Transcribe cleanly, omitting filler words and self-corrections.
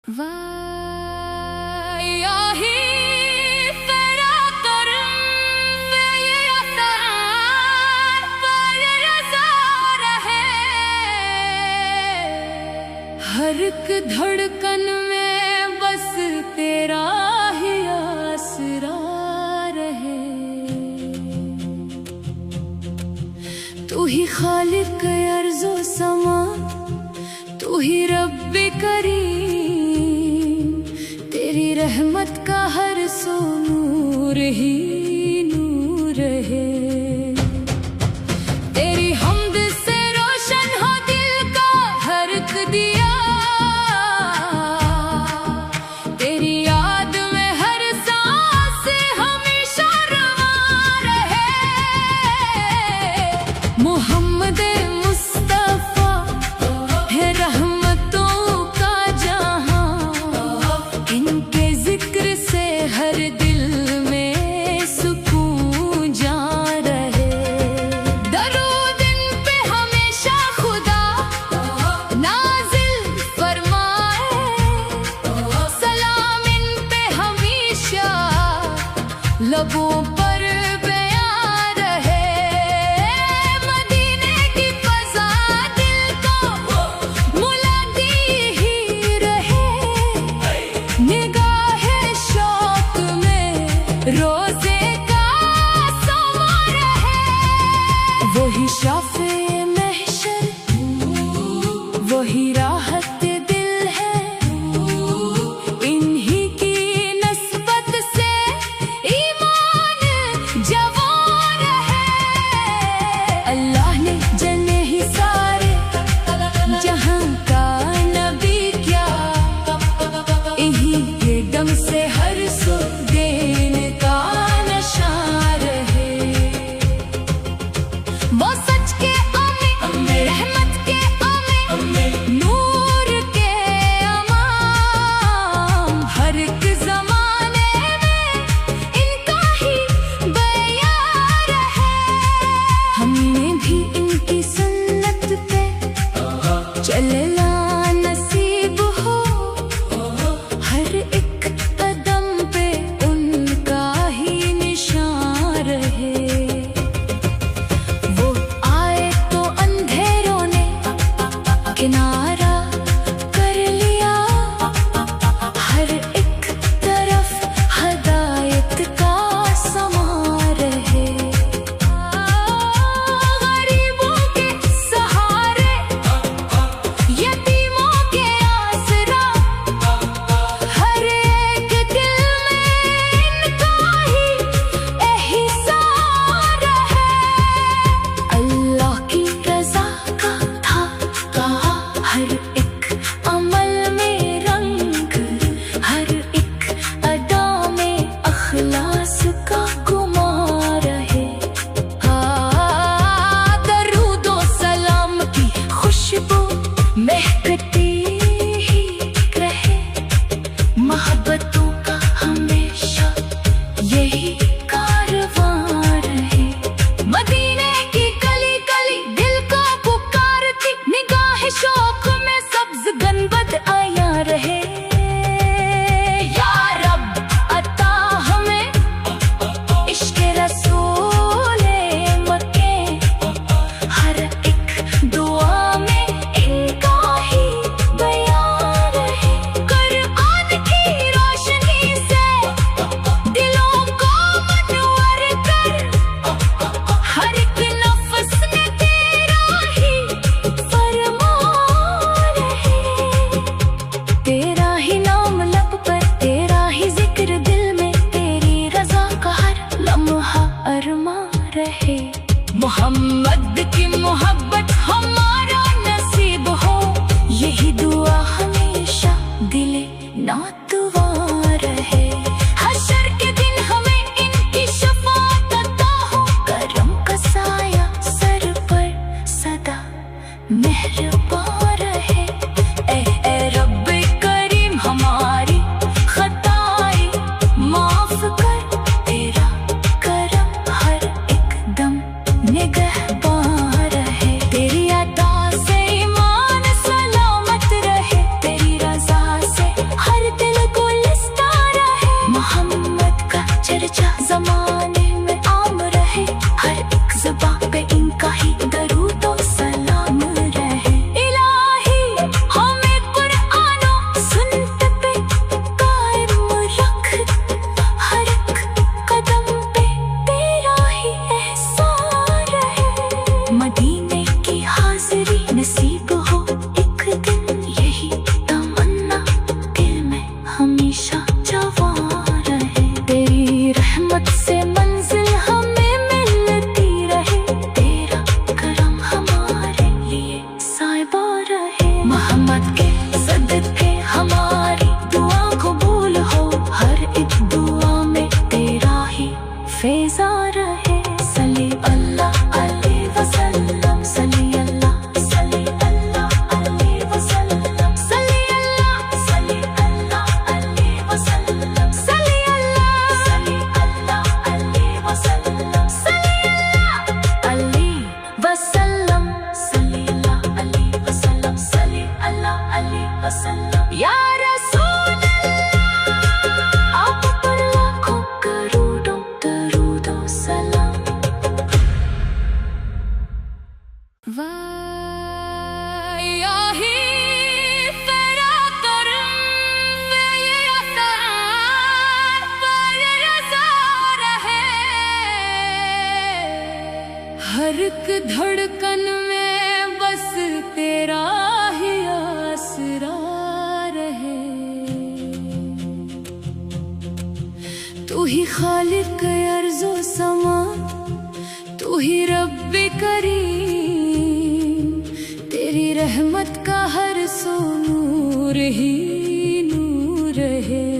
हर एक धड़कन में बस तेरा ही आसरा रहे। तू ही खालिक अर्ज़ो समा, तू ही रब्बे करीम, तेरी रहमत का हर सो नूर ही नूर है। तेरी हमद से रोशन हो दिल का हर एक दिया, तेरी याद में हर सांस हमेशा रवा रहे। मोहम्मद मुस्तफा है रहमतों का जहां, इनके जिक्र से हर दिल में सुकून जा रहे। दरूद इन पे हमेशा खुदा नाजिल फरमाए, सलाम इन पे हमेशा लबों पर बयां रहे। मदीने की फज़ा दिल को मुलादी ही रहे, निगाहे शौक में रोज़े का समा रहे। वही शाफ़े महशर, वही राहत दिल है, इन्हीं की नस्बत से ईमान जवान है। अल्लाह ने जने ही सारे जहां का नबी क्या, इन्हीं के दम से हर सो देन का नशा रहे। वो सच के आमे, रहमत के आमे, नूर के अमाम, हर एक ज़माने में इनका ही बयां रहे। हमें भी इनकी सुन्नत पे चलना नसीब हो, हर एक कदम पे उनका ही निशान रहे। वो आए तो अंधेरों ने किनारा कर लिया, हर एक तरफ हदायत का समा रहे। गरीबों के सहारे, यतीमों के आसरा, हर एक दिल में इनका ही एहसान है। अल्लाह की रज़ा का था कहा हर एक अमल में रंग, हर एक अदा में अखलास का गुमान रहे। दरूदो सलाम की खुशबू महकती ही रहे, मोहब्बतों का हमेशा यही कारवां रहे। मदीने की गली गली दिल को पुकारती, निगाह शौक में सब्ज गनबद आया रहे। या रब अता हमें इश्क़ रसूले मक्के, हर एक दुआ में इनका ही बयां रहे। कुरान की रोशनी से दिलों को मनवर कर, हर एक नफ्स में तेरा ही फरमान रहे। तेरा ही नाम लब पर, तेरा ही जिक्र दिल में, तेरी रज़ा का हर लम्हा अरमा रहे। मोहम्मद की मोहब्बत हमारा नसीब हो, यही दुआ हमेशा दिले नातवा रहे। हशर के दिन हमें इनकी शफाअत अता हो, करम का साया सर पर सदा मेहरबान रहे। ए रब्बे करीम हमारी खताएं माफ कर, तेरा करम हर एक दम निगहबान रहे। तेरी अता से ईमान सलामत रहे, तेरी रज़ा से तू ही खालिक अर्ज़ो समा, तू ही रब्बे करीम। तेरी रहमत का हर सो नूर ही नूर है।